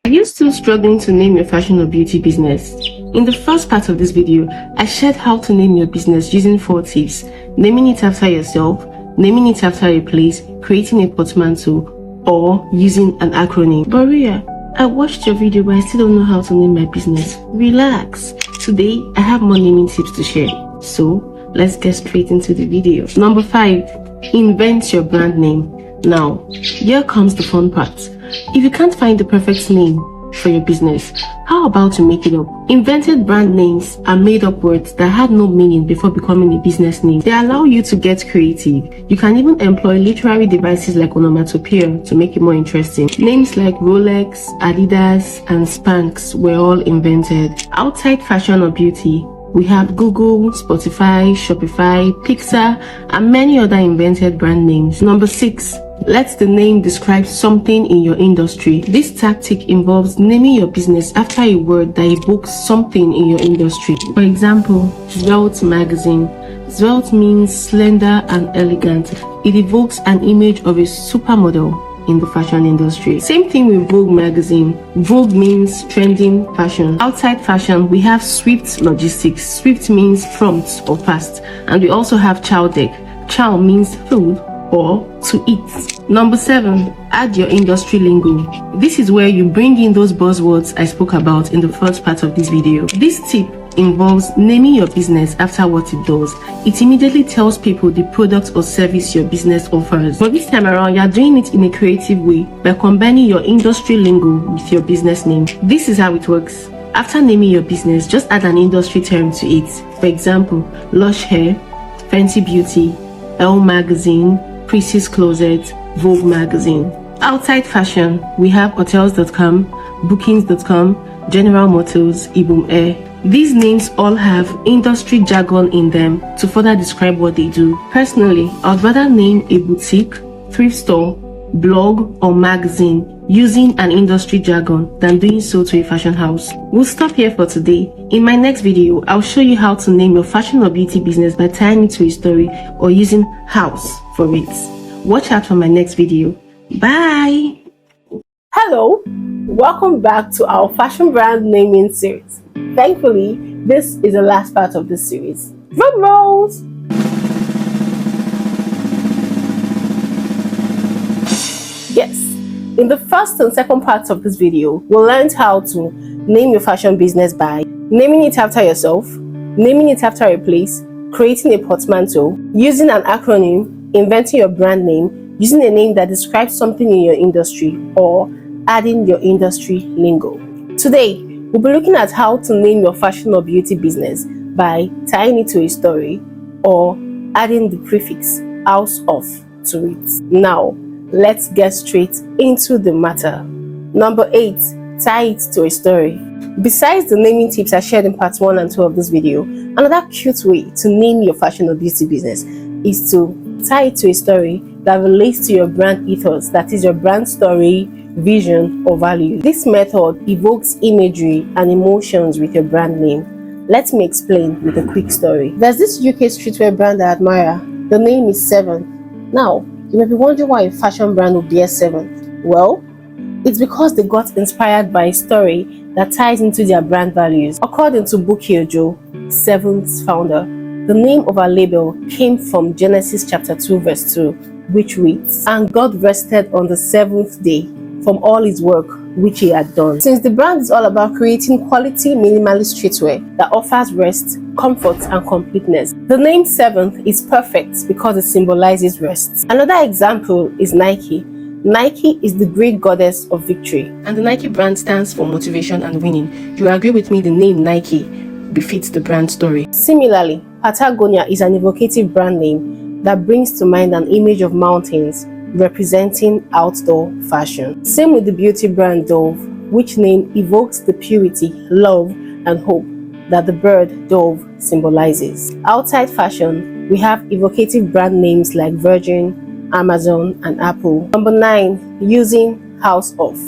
Are you still struggling to name your fashion or beauty business? In the first part of this video, I shared how to name your business using 4 tips: naming it after yourself, naming it after a place, creating a portmanteau, or using an acronym. But Ria, I watched your video but I still don't know how to name my business. Relax. Today, I have more naming tips to share. So, let's get straight into the video. Number 5, invent your brand name. Now, here comes the fun part. If you can't find the perfect name for your business, how about to make it up? Invented brand names are made up words that had no meaning before becoming a business name. They allow you to get creative. You can even employ literary devices like onomatopoeia to make it more interesting. Names like Rolex, Adidas, and Spanx were all invented. Outside fashion or beauty, we have Google, Spotify, Shopify, Pixar, and many other invented brand names. Number 6, let the name describe something in your industry. This tactic involves naming your business after a word that evokes something in your industry. For example, Svelte Magazine. Svelte means slender and elegant. It evokes an image of a supermodel in the fashion industry. Same thing with Vogue magazine. Vogue means trending fashion. Outside fashion, we have Swift Logistics. Swift means prompt or fast. And we also have Chowdeck. Chow means food or to eat. Number 7, add your industry lingo. This is where you bring in those buzzwords I spoke about in the first part of this video. This tip involves naming your business after what it does. It immediately tells people the product or service your business offers. But this time around, you're doing it in a creative way by combining your industry lingo with your business name. This is how it works. After naming your business, just add an industry term to it. For example, Lush Hair, Fenty Beauty, Elle Magazine, Prissie's Closet, Vogue Magazine. Outside fashion, we have Hotels.com, Bookings.com, General Motors, Ibom Air. These names all have industry jargon in them to further describe what they do. Personally, I'd rather name a boutique, thrift store, blog, or magazine using an industry jargon than doing so to a fashion house. We'll stop here for today. In my next video, I'll show you how to name your fashion or beauty business by tying it to a story or using house for it. Watch out for my next video. Bye! Hello, welcome back to our fashion brand naming series. Thankfully, this is the last part of this series. Drum rolls! Yes, in the first and second parts of this video, we learned how to name your fashion business by naming it after yourself, naming it after a place, creating a portmanteau, using an acronym, inventing your brand name, using a name that describes something in your industry, or adding your industry lingo. Today, we'll be looking at how to name your fashion or beauty business by tying it to a story or adding the prefix house of to it. Now, let's get straight into the matter. Number 8, tie it to a story. Besides the naming tips I shared in parts 1 and 2 of this video, another cute way to name your fashion or beauty business is to tie it to a story that relates to your brand ethos, that is your brand story, vision, or value. This method evokes imagery and emotions with your brand name. Let me explain with a quick story. There's this UK streetwear brand I admire. The name is Seven. Now, you may be wondering why a fashion brand would bear 7. Well, it's because they got inspired by a story that ties into their brand values. According to Buki Ojo, Seven's founder, the name of our label came from Genesis chapter 2 verse 2, which reads, "And God rested on the 7th day from all his work which he had done." Since the brand is all about creating quality minimalist streetwear that offers rest, comfort, and completeness, the name 7th is perfect because it symbolizes rest. Another example is Nike. Nike is the Greek goddess of victory, and the Nike brand stands for motivation and winning. You agree with me, the name Nike befits the brand story. Similarly, Patagonia is an evocative brand name that brings to mind an image of mountains representing outdoor fashion. Same with the beauty brand Dove, which name evokes the purity, love, and hope that the bird dove symbolizes. Outside fashion, we have evocative brand names like Virgin, Amazon, and Apple. Number 9, using house of.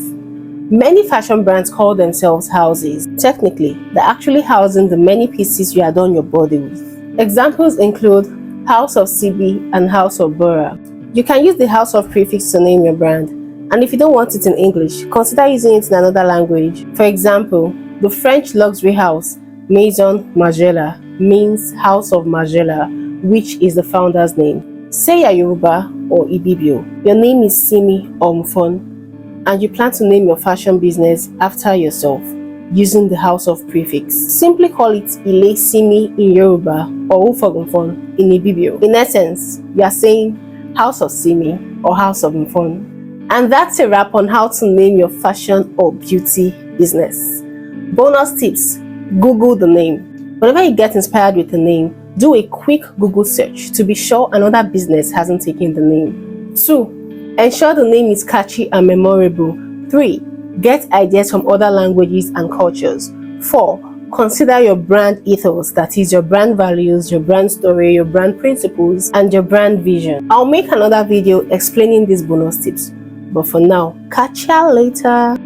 Many fashion brands call themselves houses. Technically, they're actually housing the many pieces you adorn your body with. Examples include House of CB and House of Bora. You can use the House of prefix to name your brand, And if you don't want it in English, consider using it in another language. For example, the French luxury house Maison Margiela means House of Margiela, which is the founder's name. Say you're Yoruba or Ibibio, your name is Simi or Mfon, and you plan to name your fashion business after yourself using the House of prefix. Simply call it Ile Simi in Yoruba or Ufogumfon in Ibibio. In essence, you are saying House of Simi or House of Mfon. And that's a wrap on how to name your fashion or beauty business. Bonus tips: Google the name. Whenever you get inspired with a name, do a quick Google search to be sure another business hasn't taken the name. 2. Ensure the name is catchy and memorable. 3. Get ideas from other languages and cultures. 4. Consider your brand ethos, that is your brand values, your brand story, your brand principles, and your brand vision. I'll make another video explaining these bonus tips. But for now, catch ya later.